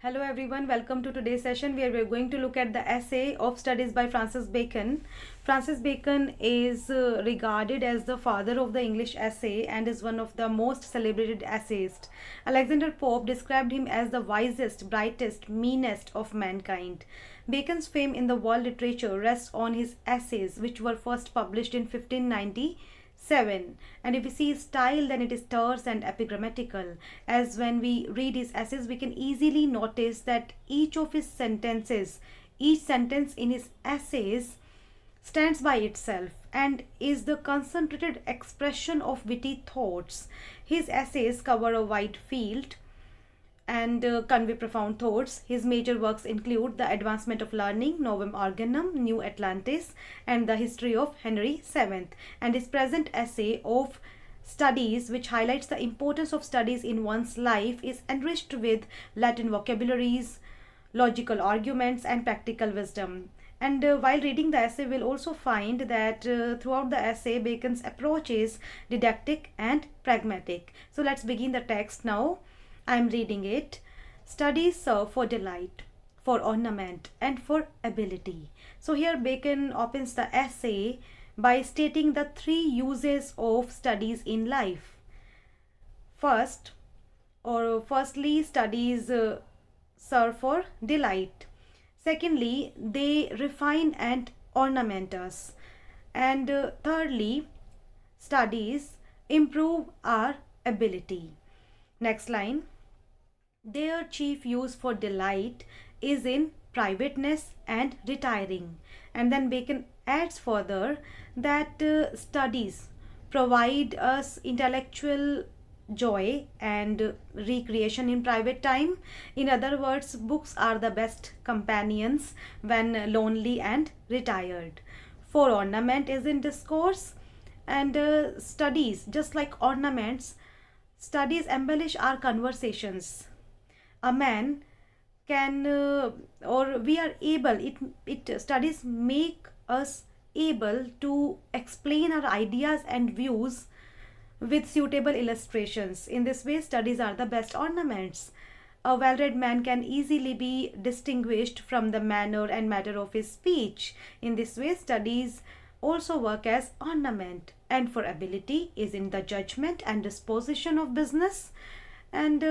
Hello everyone, welcome to today's session where we're going to look at the essay of studies by Francis Bacon. Francis Bacon is regarded as the father of the English essay and is one of the most celebrated essayists. Alexander Pope described him as the wisest, brightest, meanest of mankind. Bacon's fame in the world literature rests on his essays, which were first published in 1597. And if we see his style, then it is terse and epigrammatical, as when we read his essays we can easily notice that each sentence in his essays stands by itself and is the concentrated expression of witty thoughts. His essays cover a wide field and convey profound thoughts. His major works include The Advancement of Learning, Novum Organum, New Atlantis, and The History of Henry VII. And his present essay of studies, which highlights the importance of studies in one's life, is enriched with Latin vocabularies, logical arguments, and practical wisdom. And while reading the essay, we'll also find that throughout the essay, Bacon's approach is didactic and pragmatic. So let's begin the text now. I'm reading it. Studies serve for delight, for ornament, and for ability. So here Bacon opens the essay by stating the three uses of studies in life. Firstly, studies serve for delight. Secondly, they refine and ornament us. And thirdly, studies improve our ability. Next line. Their chief use for delight is in privateness and retiring. And then Bacon adds further that studies provide us intellectual joy and recreation in private time. In other words, books are the best companions when lonely and retired. For ornament is in discourse, and studies, just like ornaments, studies embellish our conversations. A man can or we are able, it studies make us able to explain our ideas and views with suitable illustrations. In this way, studies are the best ornaments. A well-read man can easily be distinguished from the manner and matter of his speech. In this way, studies also work as ornament. And for ability is in the judgment and disposition of business. And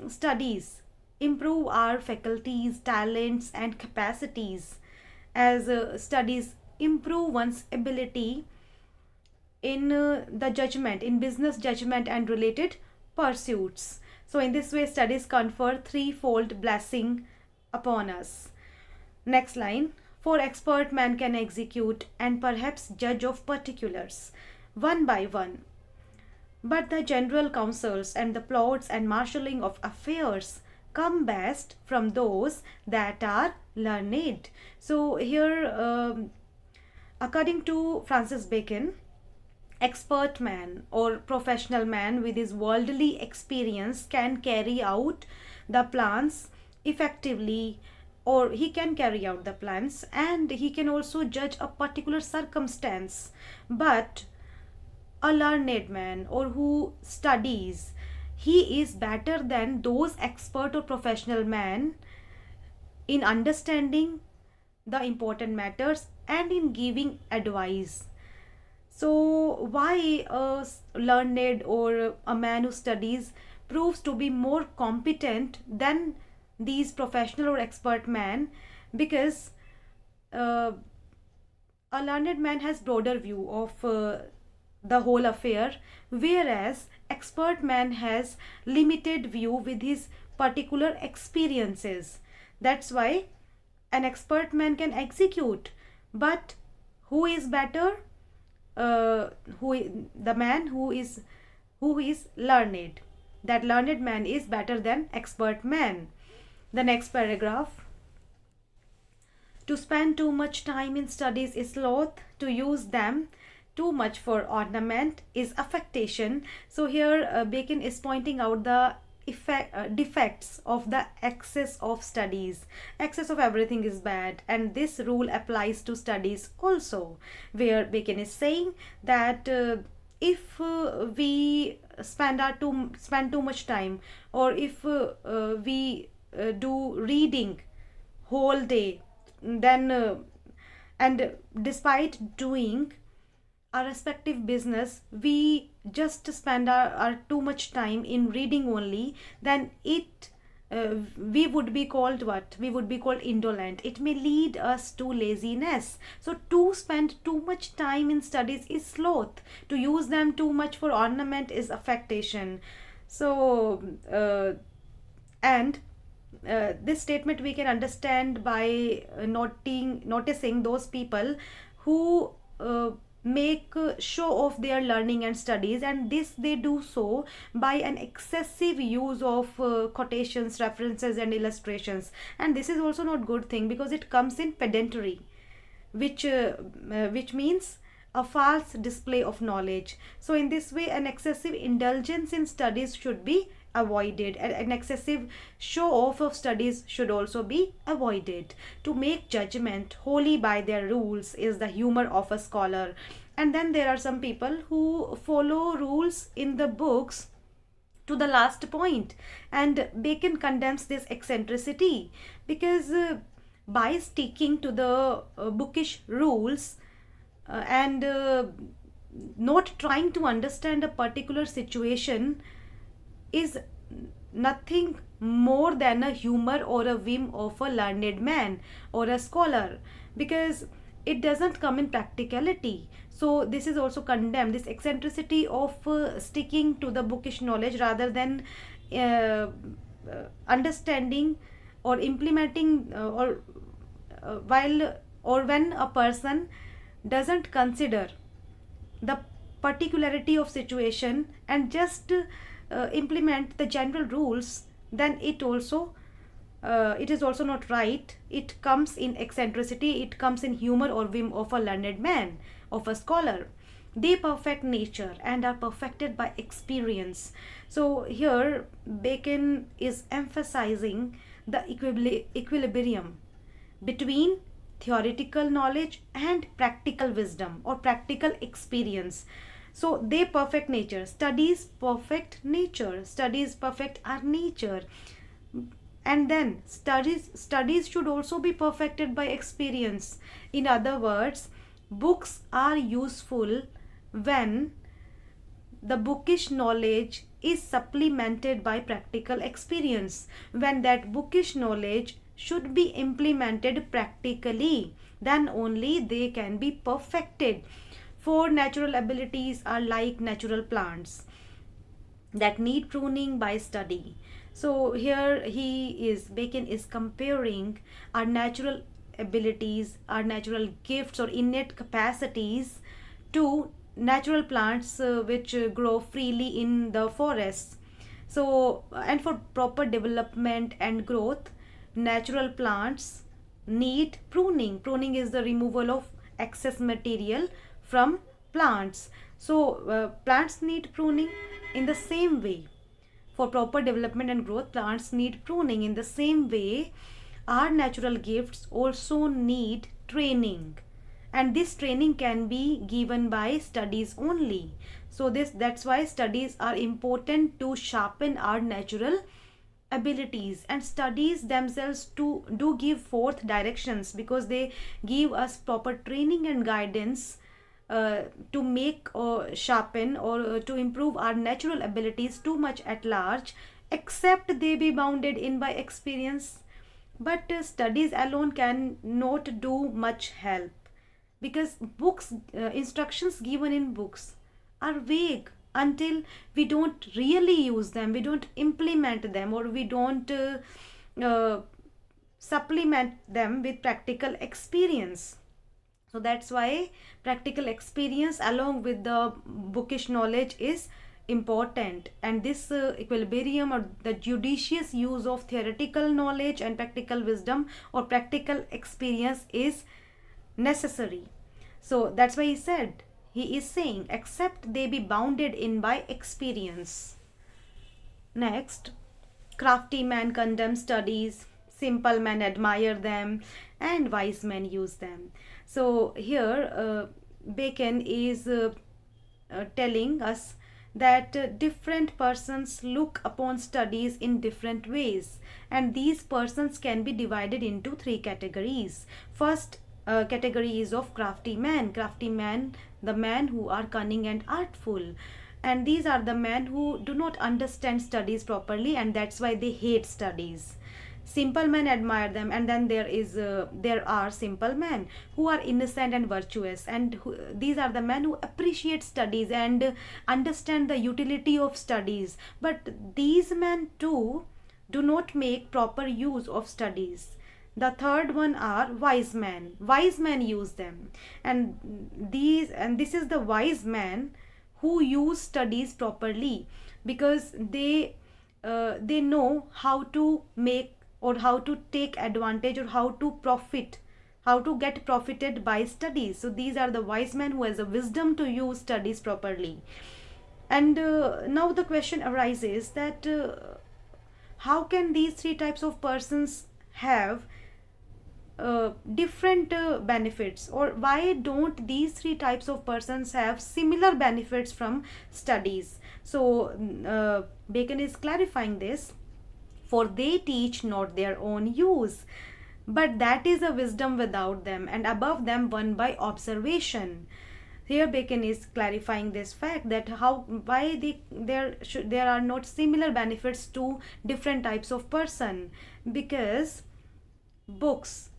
studies improve our faculties, talents, and capacities, as studies improve one's ability in the judgment, in business judgment and related pursuits. So in this way, studies confer threefold blessing upon us. Next line. For expert man can execute and perhaps judge of particulars one by one, but the general counsels and the plots and marshalling of affairs come best from those that are learned. So here, according to Francis Bacon, expert man or professional man with his worldly experience can carry out the plans effectively, or he can carry out the plans and he can also judge a particular circumstance. But a learned man or who studies, he is better than those expert or professional men in understanding the important matters and in giving advice. So why a learned or a man who studies proves to be more competent than these professional or expert men? Because uh, a learned man has broader view of the whole affair, whereas expert man has limited view with his particular experiences. That's why an expert man can execute, but who is better? The man who is learned. That learned man is better than expert man. The next paragraph. To spend too much time in studies is sloth, to use them too much for ornament is affectation. So here Bacon is pointing out the defects of the excess of studies. Excess of everything is bad, and this rule applies to studies also, where Bacon is saying that if we spend too much time, or if we do reading whole day, then and despite doing our respective business, we just spend our too much time in reading only, then it we would be called what? We would be called indolent. It may lead us to laziness. So to spend too much time in studies is sloth. To use them too much for ornament is affectation. So and this statement we can understand by noticing those people who make show of their learning and studies, and this they do so by an excessive use of quotations, references and illustrations. And this is also not good thing, because it comes in pedantry, which means a false display of knowledge. So in this way, an excessive indulgence in studies should be avoided, and an excessive show off of studies should also be avoided. To make judgment wholly by their rules is the humor of a scholar. And then there are some people who follow rules in the books to the last point, and Bacon condemns this eccentricity, because by sticking to the bookish rules and not trying to understand a particular situation is nothing more than a humor or a whim of a learned man or a scholar, because it doesn't come in practicality. So this is also condemned, this eccentricity of sticking to the bookish knowledge rather than understanding or implementing or when a person doesn't consider the particularity of situation and just implement the general rules, then it is also not right. It comes in eccentricity, it comes in humor or whim of a learned man, of a scholar. They perfect nature and are perfected by experience. So here Bacon is emphasizing the equilibrium between theoretical knowledge and practical wisdom or practical experience. So they perfect nature. Studies perfect nature. Studies perfect our nature. And then studies should also be perfected by experience. In other words, books are useful when the bookish knowledge is supplemented by practical experience. When that bookish knowledge should be implemented practically, then only they can be perfected. For natural abilities are like natural plants that need pruning by study. So here Bacon is comparing our natural abilities, our natural gifts or innate capacities to natural plants which grow freely in the forests. So, and for proper development and growth, natural plants need pruning. Pruning is the removal of excess material from plants. So plants need pruning. In the same way, for proper development and growth, plants need pruning. In the same way, our natural gifts also need training, and this training can be given by studies only. So that's why studies are important to sharpen our natural abilities, and studies themselves do give forth directions, because they give us proper training and guidance to make or sharpen or to improve our natural abilities too much at large, except they be bounded in by experience. But studies alone can not do much help, because books instructions given in books are vague until we don't really use them, we don't implement them, or we don't supplement them with practical experience. So that's why practical experience along with the bookish knowledge is important, and this equilibrium or the judicious use of theoretical knowledge and practical wisdom or practical experience is necessary. So that's why he is saying except they be bounded in by experience. Next, crafty men condemn studies, simple men admire them, and wise men use them. So here Bacon is telling us that different persons look upon studies in different ways, and these persons can be divided into three categories. First category is of crafty man. Crafty man, the men who are cunning and artful, and these are the men who do not understand studies properly, and that's why they hate studies. Simple men admire them, and then there are simple men who are innocent and virtuous, and these are the men who appreciate studies and understand the utility of studies. But these men too do not make proper use of studies. The third one are wise men. Wise men use them, and this is the wise men who use studies properly, because they know how to make, or how to take advantage, or how to get profited by studies. So these are the wise men who has the wisdom to use studies properly. And now the question arises that how can these three types of persons have different benefits, or why don't these three types of persons have similar benefits from studies? So Bacon is clarifying this: for they teach not their own use, but that is a wisdom without them, and above them won by observation. Here Bacon is clarifying this fact, that why there are not similar benefits to different types of person, because books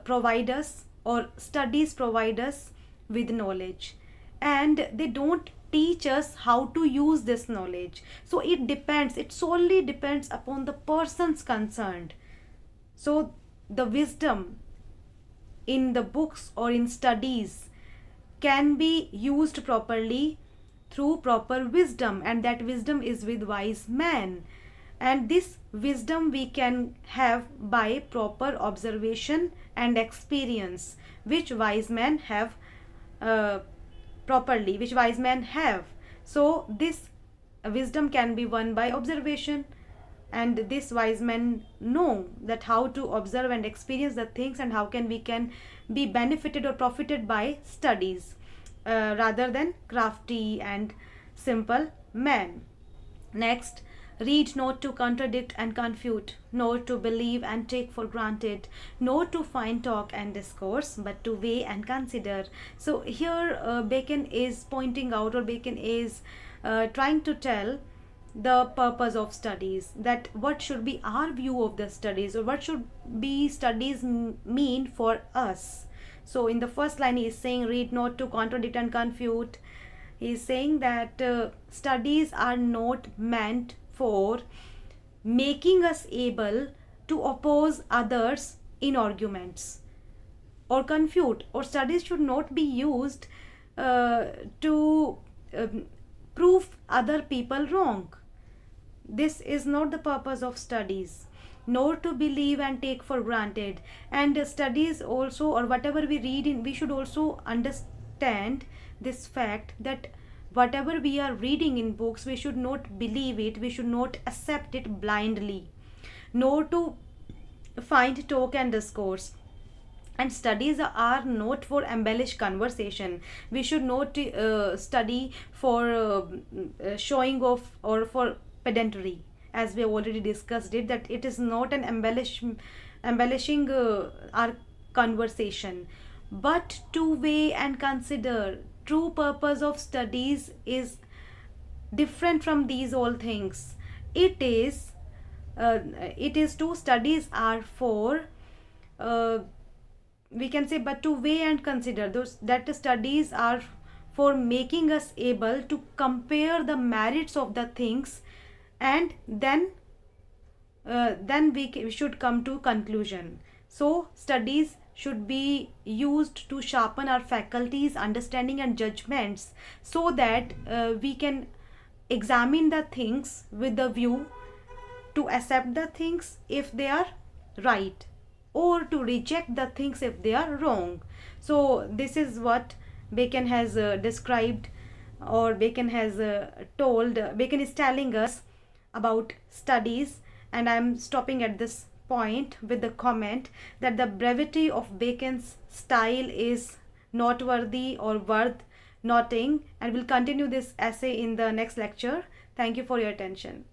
provide us, or studies provide us with knowledge, and they don't teach us how to use this knowledge. So it solely depends upon the persons concerned. So the wisdom in the books or in studies can be used properly through proper wisdom, and that wisdom is with wise men. And this wisdom we can have by proper observation and experience, which wise men have which wise men have. So this wisdom can be won by observation, and this wise men know that how to observe and experience the things, and how we can be benefited or profited by studies, rather than crafty and simple men. Next, read not to contradict and confute, nor to believe and take for granted, nor to find talk and discourse, but to weigh and consider. So here Bacon is pointing out, or Bacon is trying to tell the purpose of studies, that what should be our view of the studies, or what should be studies mean for us. So in the first line he is saying, read not to contradict and confute. He is saying that studies are not meant for making us able to oppose others in arguments or confute, or studies should not be used to prove other people wrong. This is not the purpose of studies. Nor to believe and take for granted. And studies also, or whatever we read in, we should also understand this fact that whatever we are reading in books, we should not believe it, we should not accept it blindly. Nor to find talk and discourse. And studies are not for embellished conversation. We should not study for showing off, or for pedantry, as we have already discussed it, that it is not an embellishing our conversation, but to weigh and consider. True purpose of studies is different from these all things. It is to studies are for we can say, but to weigh and consider, those that studies are for making us able to compare the merits of the things, and then we should come to conclusion. So studies should be used to sharpen our faculties, understanding and judgments, so that we can examine the things with the view to accept the things if they are right, or to reject the things if they are wrong. So this is what Bacon has described, or Bacon has Bacon is telling us about studies. And I am stopping at this point with the comment that the brevity of Bacon's style is noteworthy, or worth noting, and we'll continue this essay in the next lecture. Thank you for your attention.